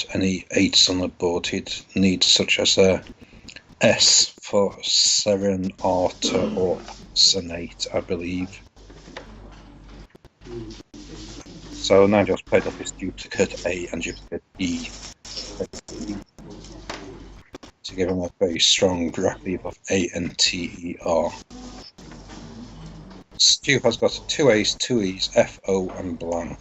want any 8s on the board, he'd need such as a S for Serenata or Sonate, I believe. So Nigel's played up his duplicate A and duplicate E to give him a very strong rack leave of ANTER. Stu has got 2 A's, 2 E's, FO and blank.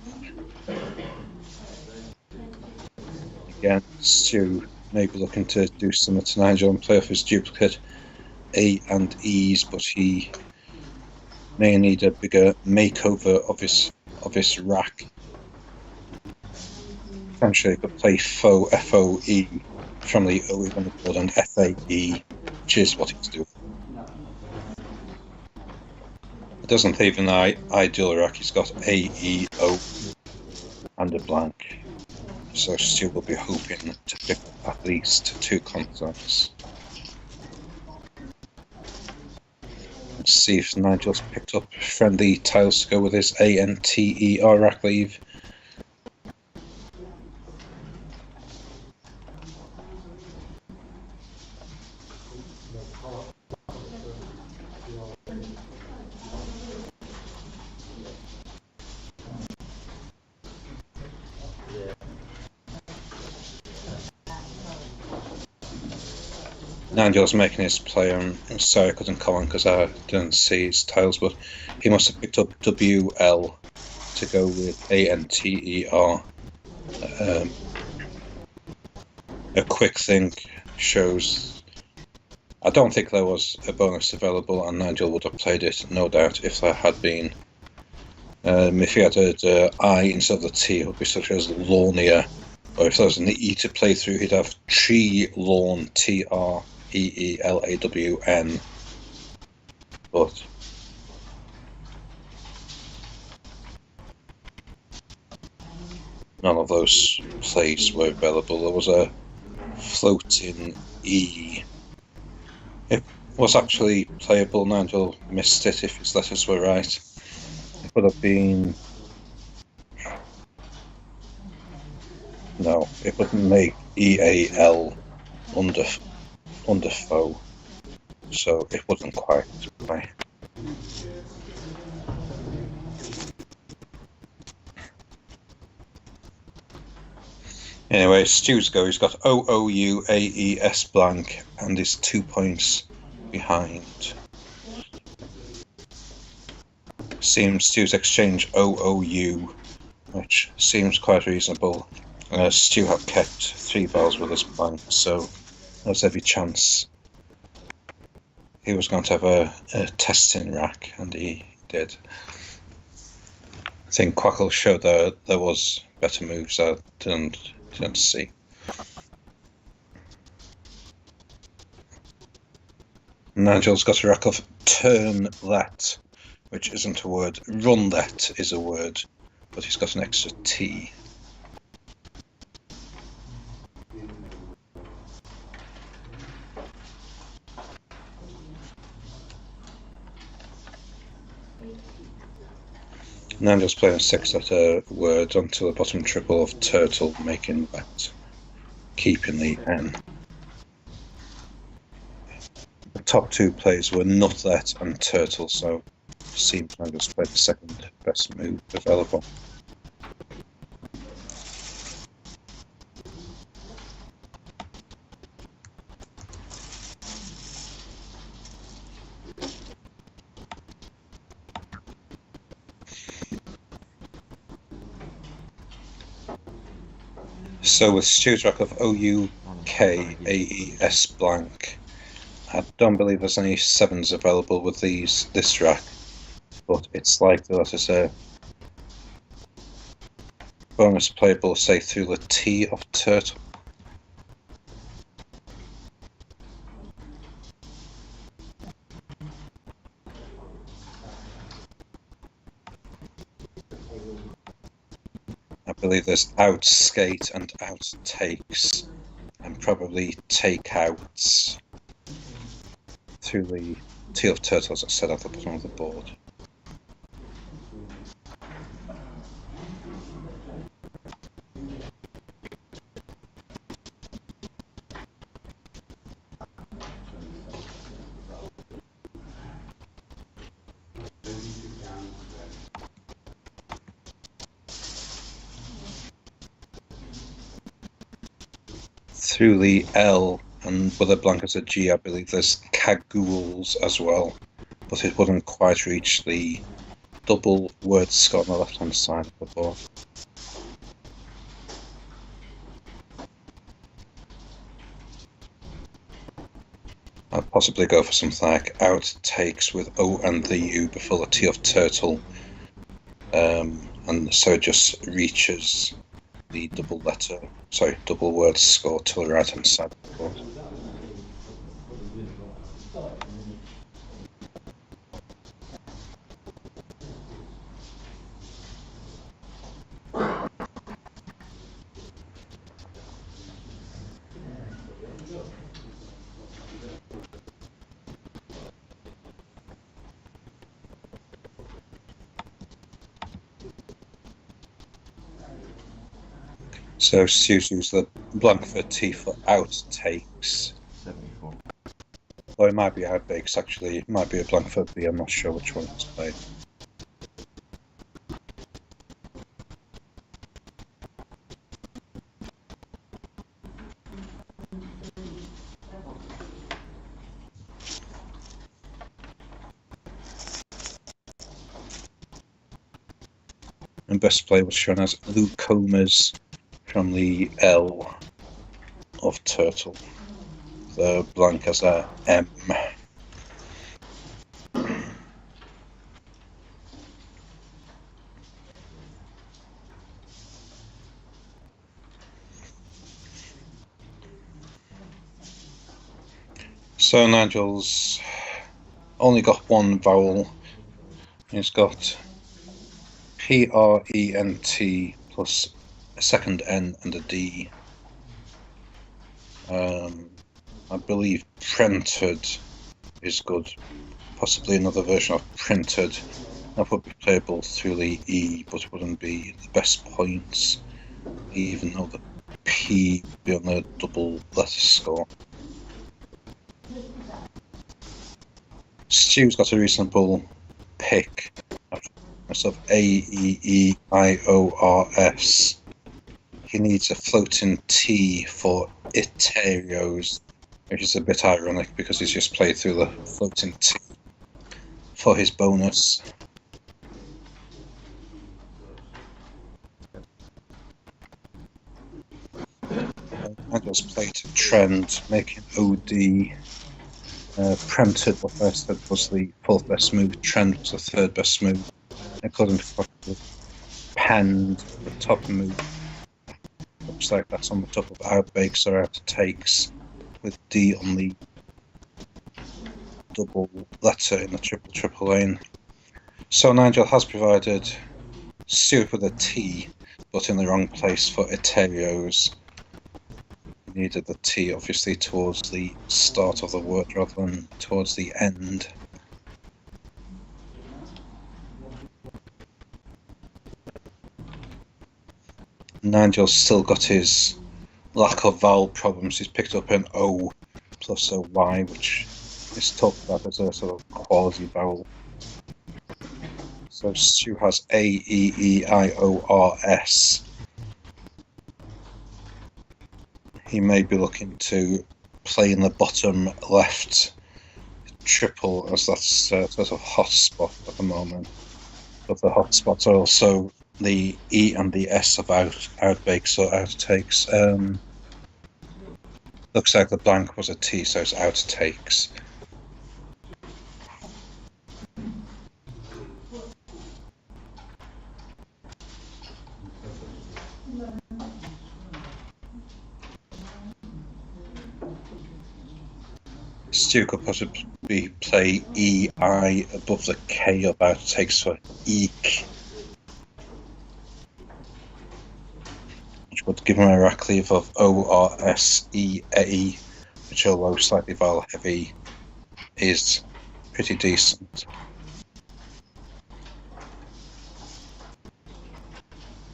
Again, Stu may be looking to do similar to Nigel and play off his duplicate A and E's, but he may need a bigger makeover of his rack. Potentially could play FOE from the OE on the board and FAE, which is what he's doing. It doesn't leave an ideal rack. He's got AEO and a blank. So Stu will be hoping to pick up at least 2 concerts. Let's see if Nigel's picked up friendly tiles to go with his ANTER rack leave. Nigel's making his play on sorry I couldn't comment because I didn't see his tiles, but he must have picked up WL to go with ANTER. A quick thing shows I don't think there was a bonus available, and Nigel would have played it, no doubt, if there had been. If he had an I instead of the T, it would be such as Lawnia, or if there was an E to play through, he'd have Tree Lawn, TREELAWN. But none of those plays were available. There was a floating E. It was actually playable. Nigel missed it if his letters were right. It would have been... No, it wouldn't make EAL under foe, so it wasn't quite right. Anyway, Stu's go. He's got OOU AES blank and is 2 points behind. Seems Stu's exchange OOU, which seems quite reasonable. Stu have kept 3 bells with his blank, so there's every chance he was going to have a testing rack, and he did. I think Quackle showed that there was better moves I didn't see. Nigel's got a rack of turn-let, which isn't a word. Run-let is a word, but he's got an extra T. Nigel's playing a 6-letter word onto the bottom triple of turtle, making let, keeping the N. The top 2 plays were nutlet and turtle, so seems Nigel's played the second best move available. So with Stu's rack of OUK AES blank, I don't believe there's any 7s available with this rack, but it's likely that it's a bonus playable, say, through the T of turtle. I believe there's outskate and outtakes, and probably takeouts through the T of turtles that's set at the bottom of the board. through the L, and with a blank as a G, I believe there's cagoules as well, but it wouldn't quite reach the double word score on the left-hand side of the board. I'd possibly go for something like outtakes with O and the U before the T of turtle, and so it just reaches the double word score to the right-hand side of the board. So Stu's used the blank for T for outtakes. 74. Or it might be outbakes, actually. It might be a blank for B, I'm not sure which one it's played. And best play was shown as Luke Combs from the L of turtle. The blank as a M. So Nigel's only got one vowel. He's got P-R-E-N-T plus a second N and a D. I believe printed is good. Possibly another version of printed. That would be playable through the E, but wouldn't be the best points, even though the P would be on the double letter score. Stu's got a reasonable pick. Of A-E-E-I-O-R-S. He needs a floating T for Iterios, which is a bit ironic because he's just played through the floating T for his bonus. I just played trend, making OD. Printed, what I said was the fourth best move, trend was the third best move. According to what penned, the top move looks like that's on the top of outbakes or outtakes, with D on the double letter in the triple lane. So Nigel has provided Stu with a T, but in the wrong place for Iterios. He needed the T obviously towards the start of the word rather than towards the end. Nigel's still got his lack of vowel problems. He's picked up an O plus a Y, which is talked about as a sort of quality vowel. So Stu has A-E-E-I-O-R-S. He may be looking to play in the bottom left triple, as that's a sort of hot spot at the moment. But the hot spots are also the E and the S of outbakes or outtakes. Looks like the blank was a T, so it's outtakes. Stu could possibly play E-I above the K of outtakes for eek, which would give him a rack leave of O-R-S-E-A, which, although slightly vowel heavy, is pretty decent.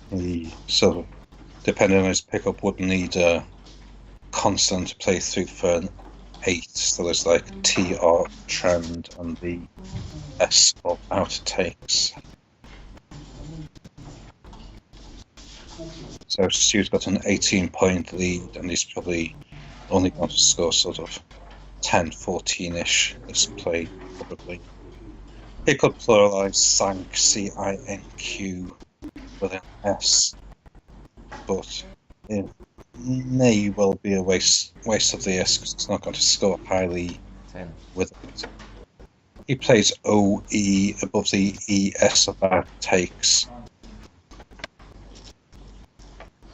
He sort of, depending on his pickup, would need a constant playthrough for an 8, so there's like TR trend and the S of outtakes. So Stu's got an 18-point lead, and he's probably only going to score sort of 10, 14-ish this play, probably. He could pluralise Sank, C-I-N-Q, with an S, but it may well be a waste of the S, because it's not going to score highly 10. with it. He plays OE above the ES of that takes,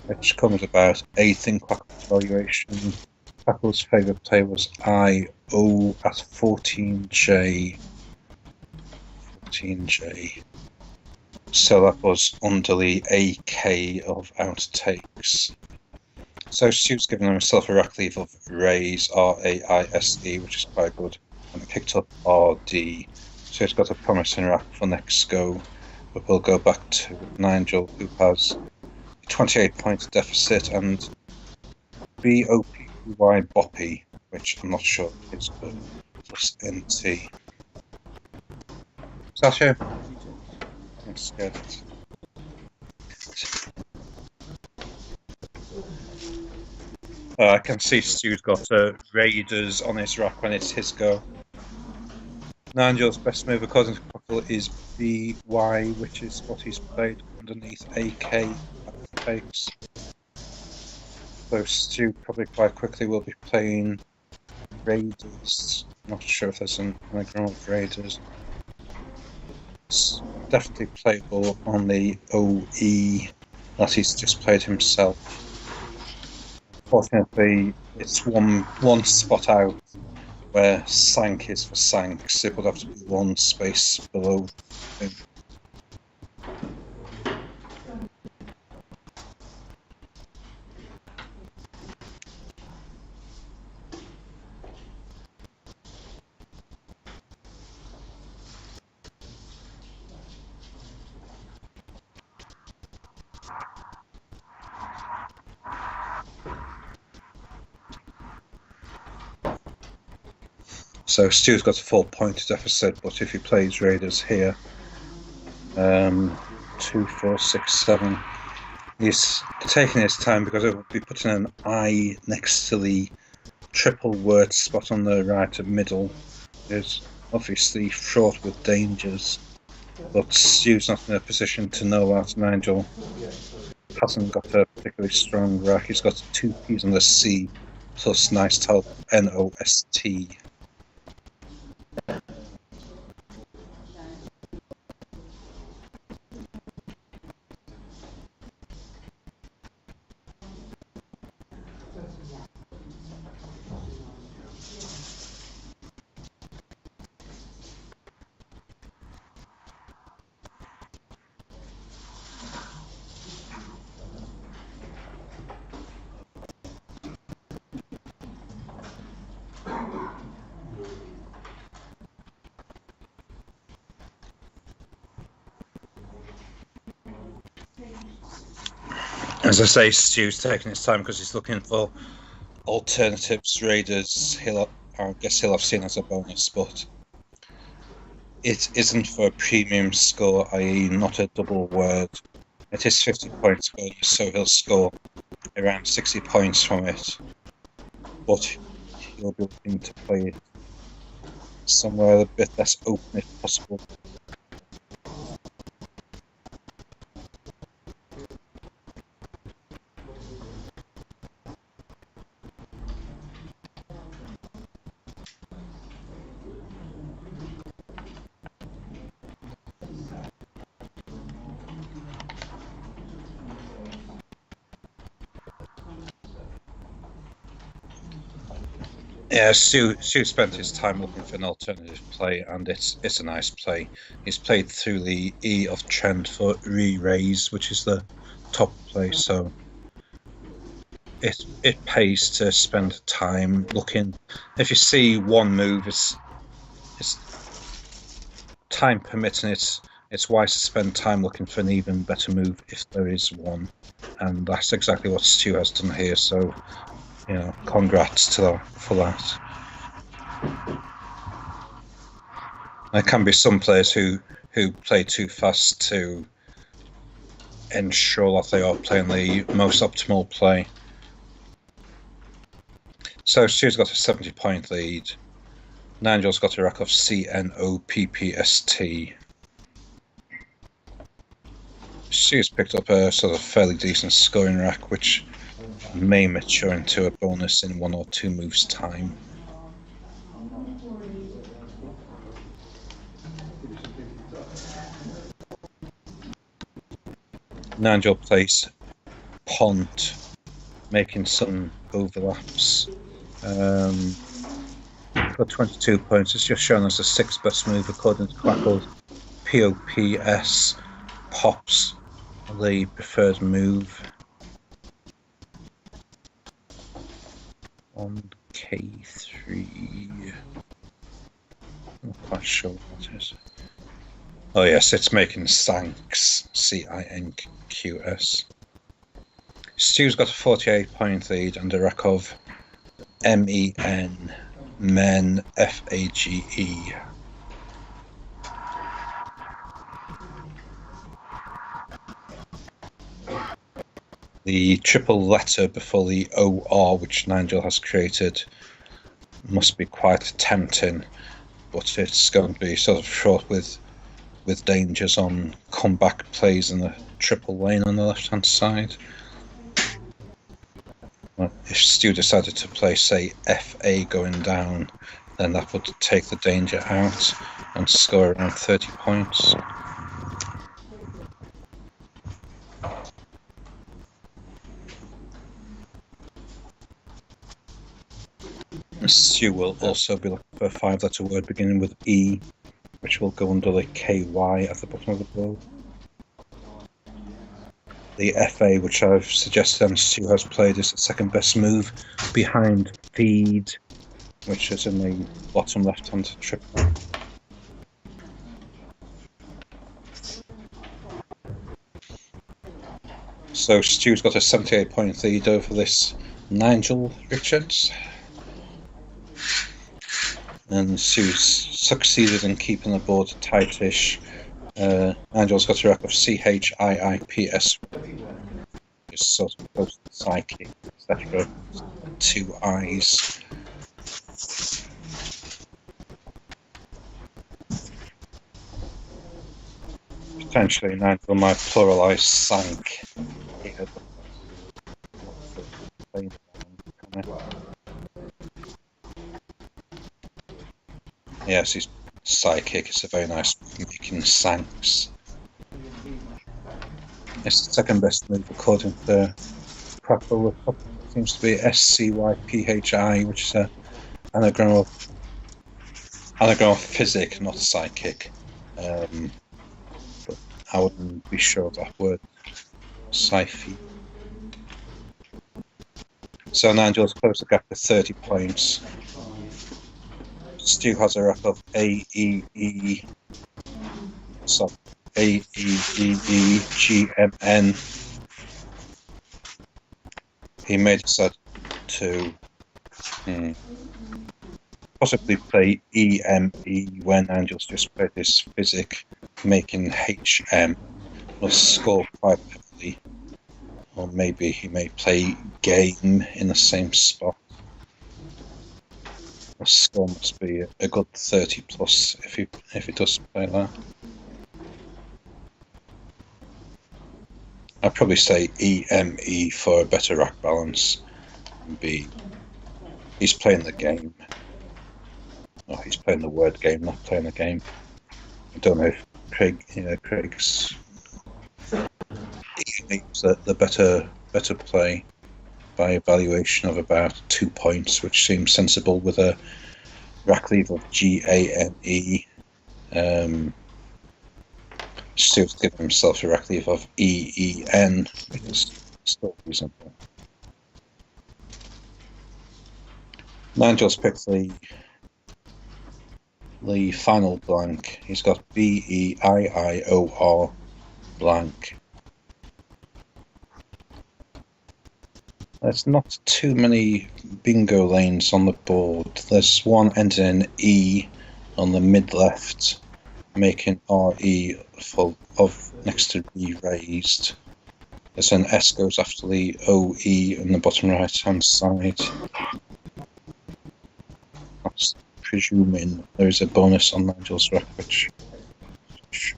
which comes about 8th in Quackle's valuation. Quackle's favourite play was IO at 14J. 14J. So that was under the AK of outtakes. So Stu's given himself a rack leave of Raise, R-A-I-S-E, which is quite good, and picked up RD. So he's got a promising rack for next go. But we'll go back to Nigel, who has a 28-point deficit, and BOPY Boppy, which I'm not sure is good, plus NT. Sasha? I'm scared. I can see Stu's got Raiders on his rack when it's his go. Nigel's best move, according to Quackle, is BY, which is what he's played underneath AK takes. So Stu probably quite quickly will be playing Raiders. Not sure if there's an anagram of Raiders. It's definitely playable on the OE that he's just played himself. Fortunately, it's one spot out where Sank is for Sank, so it would have to be one space below him. So Stu's got a 4-point deficit, but if he plays Raiders here, 2, 4, 6, 7, he's taking his time because it will be putting an I next to the triple word spot on the right middle. Is obviously fraught with dangers, but Stu's not in a position to know that. Nigel hasn't got a particularly strong rack. He's got 2 P's on the C plus nice help NOST. As I say, Stu's taking his time because he's looking for alternatives. Raiders, I guess he'll have seen as a bonus, but it isn't for a premium score, i.e. not a double word. It is 50 points bonus, so he'll score around 60 points from it. But he'll be looking to play it somewhere a bit less open if possible. Yeah, Stu spent his time looking for an alternative play, and it's a nice play. He's played through the E of Trent for re-raise, which is the top play, so it pays to spend time looking. If you see one move, it's time permitting, it's wise to spend time looking for an even better move if there is one, and that's exactly what Stu has done here. So, you know, congrats for that. There can be some players who play too fast to ensure that they are playing the most optimal play. So Stu's got a 70-point lead. Nigel's got a rack of CNOPPST. Stu's picked up a sort of fairly decent scoring rack, which may mature into a bonus in 1 or 2 moves' time. Nigel plays Pont, making some overlaps. For 22 points, it's just shown as the 6th best move according to Crackle. POPS, Pops, the preferred move. On K3. Not quite sure what it is. Oh yes, it's making Sanks, CINQS. Stu's got a 48-point lead and a rack of MEN, Men, FAGE. The triple letter before the OR, which Nigel has created, must be quite tempting, but it's going to be sort of fraught with dangers on comeback plays in the triple lane on the left-hand side. If Stu decided to play, say, FA going down, then that would take the danger out and score around 30 points. Stu will also be looking for a 5-letter word beginning with E, which will go under the KY at the bottom of the board. The FA, which I've suggested and Stu has played, is the 2nd best move behind Feed, which is in the bottom left-hand triple. So Stu's got a 78-point lead over this Nigel Richards. And Stu's succeeded in keeping the board tightish. Nigel's got a rack of CHIIPS, which is sort of close to psychic, etc. 2 eyes. Potentially Nigel might pluralise Sank. Yes, he's psychic. It's a very nice making Sanks. It's the 2nd best move according to Crackle. It seems to be SCYPHI, which is an anagram of physic, not psychic. But I wouldn't be sure of that word. Sci-fi. So Nigel's closed the gap to 30 points. Stu has a rack of AEE, so AEEEGMN. He may decide to possibly play EME when Angel's just played his physic, making HM. Will score quite heavily. Or maybe he may play game in the same spot. The score must be a good 30 plus if he does play that. I'd probably say EME for a better rack balance. B. He's playing the game. Oh, he's playing the word game, not playing the game. I don't know if Craig's the better play by evaluation of about 2 points, which seems sensible with a rack lead of GANE. Stu's given himself a rack lead of EEN, which is still reasonable. Nigel's picked the final blank. He's got BEIIOR blank. There's not too many bingo lanes on the board. There's one ending in E on the mid left, making RE full of next to E raised. There's an S goes after the OE on the bottom right hand side. That's presuming there is a bonus on Nigel's rack, which sure.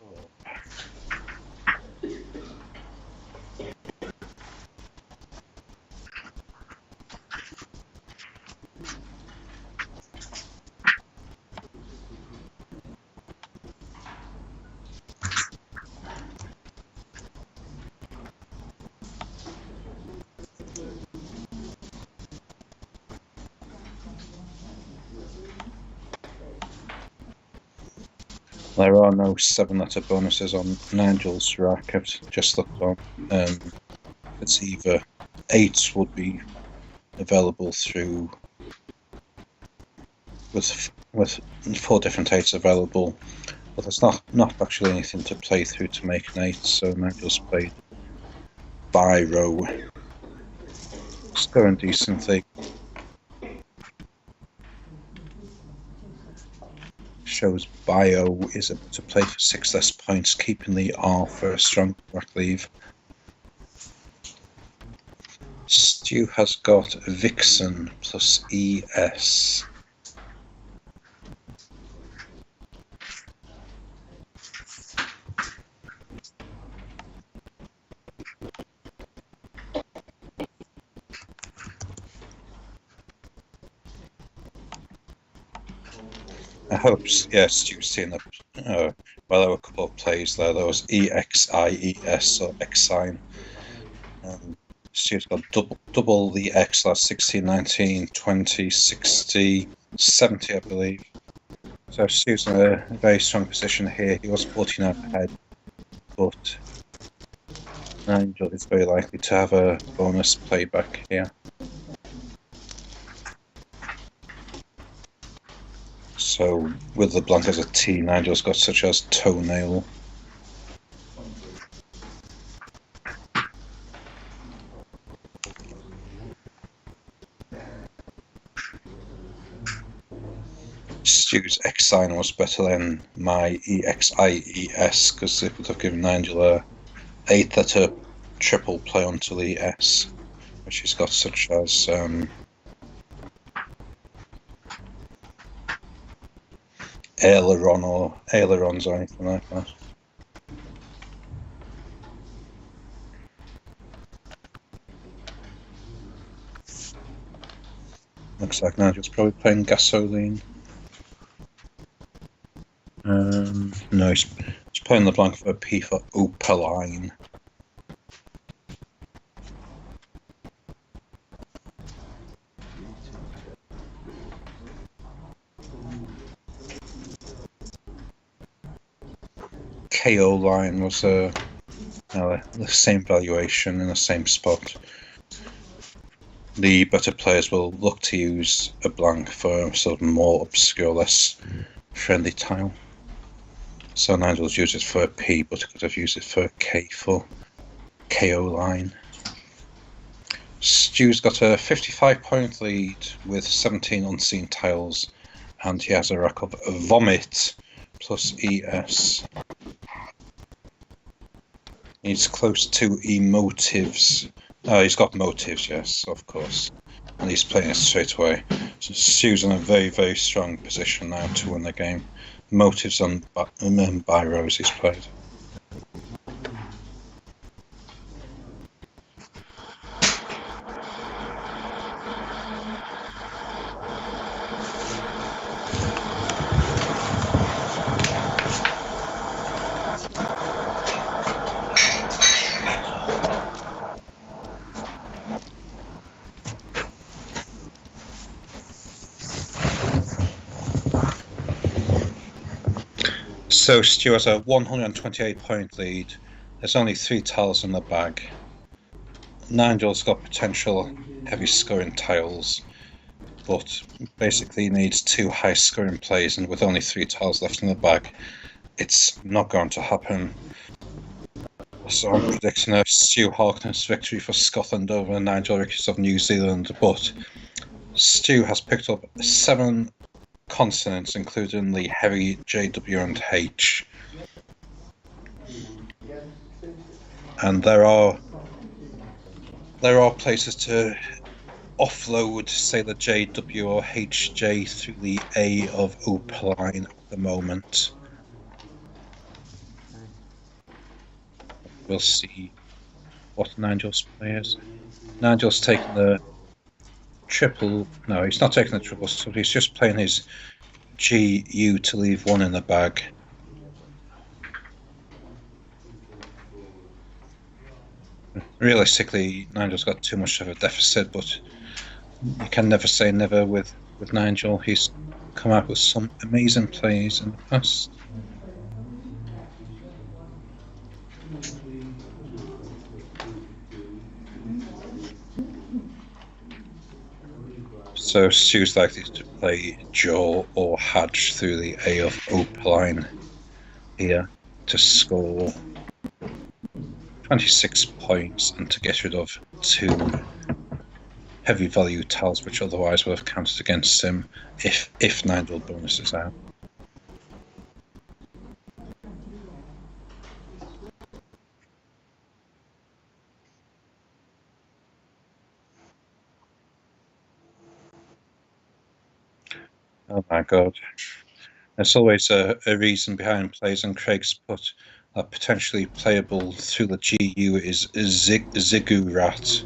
There are no 7-letter bonuses on Nigel's rack. I've just looked on. It's either 8 would be available through with 4 different 8s available, but there's not actually anything to play through to make an 8. So Nigel's played Biro. It's going decently. Shows Bio is able to play for 6 less points, keeping the R for a strong rack leave. Stu has got Vixen plus ES. I hope, yeah, Stu's seen that. Well, there were a couple of plays there. There was EXIES or X-Sign. Stu's got double the X, that's 16, 19, 20, 60, 70, I believe. So Stu's in a very strong position here. He was 49 ahead, but Nigel is very likely to have a bonus playback here. So with the blank as a T, Nigel's got such as Toenail. Stu's X sign was better than my EXIES because it would have given Nigel a 8-letter triple play onto the S, which he's got such as aileron or ailerons or anything like that. Looks like Nigel's probably playing gasoline. No, he's playing the blank for a P for opaline. KO line was the same valuation in the same spot. The better players will look to use a blank for a sort of more obscure, less friendly tile. So Nigel's used it for a P, but he could have used it for a K for KO line. Stu's got a 55-point lead with 17 unseen tiles, and he has a rack of Vomit plus ES. He's close to emotives. He's got motives, yes, of course. And he's playing it straight away. So Stu's in a very, very strong position now to win the game. Motives on Biros he's played. So Stu has a 128-point lead. There's only 3 tiles in the bag. Nigel's got potential heavy scoring tiles, but basically needs 2 high scoring plays, and with only 3 tiles left in the bag, it's not going to happen. So I'm predicting a Stu Harkness victory for Scotland over Nigel Ricketts of New Zealand, but Stu has picked up 7 consonants, including the heavy J, W, and H. And there are there are places to offload, say the JW or HJ through the A of Opaline at the moment. We'll see what Nigel's play is. Nigel's taking the triple. No, he's not taking the triple, so he's just playing his GU to leave one in the bag. Realistically, Nigel's got too much of a deficit, but you can never say never with Nigel. He's come out with some amazing plays in the past. So Stu's likely to play Joe or Hadge through the A of Opaline here to score 26 points and to get rid of 2 heavy value tiles which otherwise would have counted against him if Nigel bonuses out. Oh my god. There's always a reason behind plays, and Craig's put potentially playable through the GU is Ziggurat,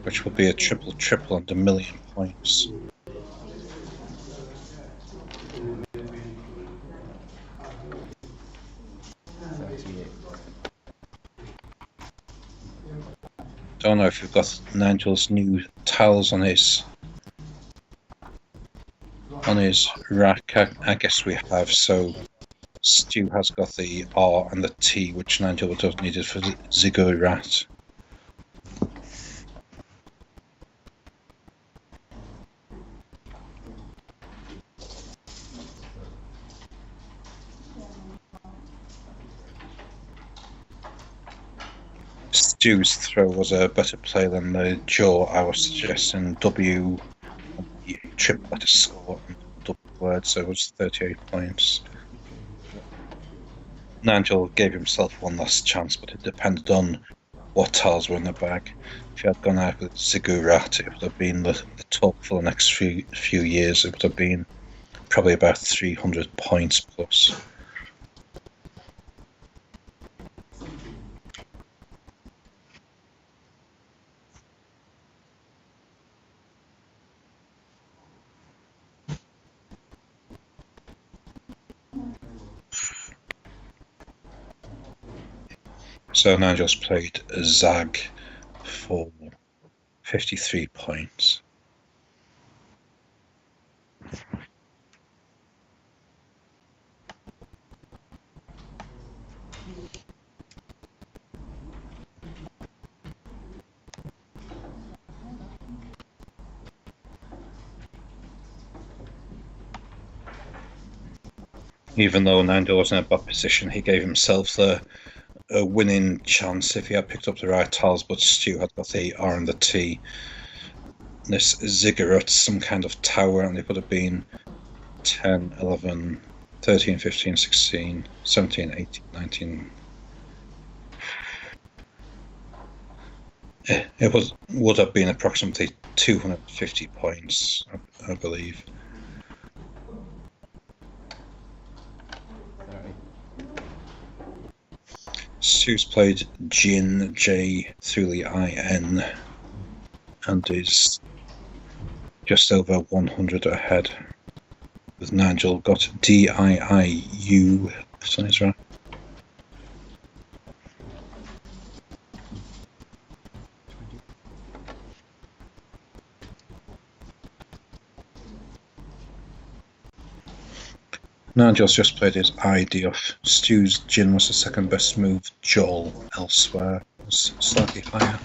which will be a triple and 1,000,000 points. Don't know if you've got Nigel's new tiles on his rack. I guess we have. So Stu has got the R and the T, which Nigel would have needed for the Ziggurat. Stu's throw was a better play than the Joe I was suggesting. W triple to score and double word, so it was 38 points. Nigel gave himself one last chance, but it depended on what tiles were in the bag. If he had gone out with Ziggurat, it would have been the top for the next few years. It would have been probably about 300 points plus. So Nigel's played Zag for 53 points. Even though Nigel was in a bad position, he gave himself a winning chance if he had picked up the right tiles, but Stu had got the R and the T. This Ziggurat, some kind of tower, and it would have been 10, 11, 13, 15, 16, 17, 18, 19. It would have been approximately 250 points, I believe. Stu's played Jin J through the IN and is just over 100 ahead, with Nigel got DIIU, if that's right. Nigel's just played his ID off. Stu's Jin was the second best move. Joel elsewhere was slightly higher.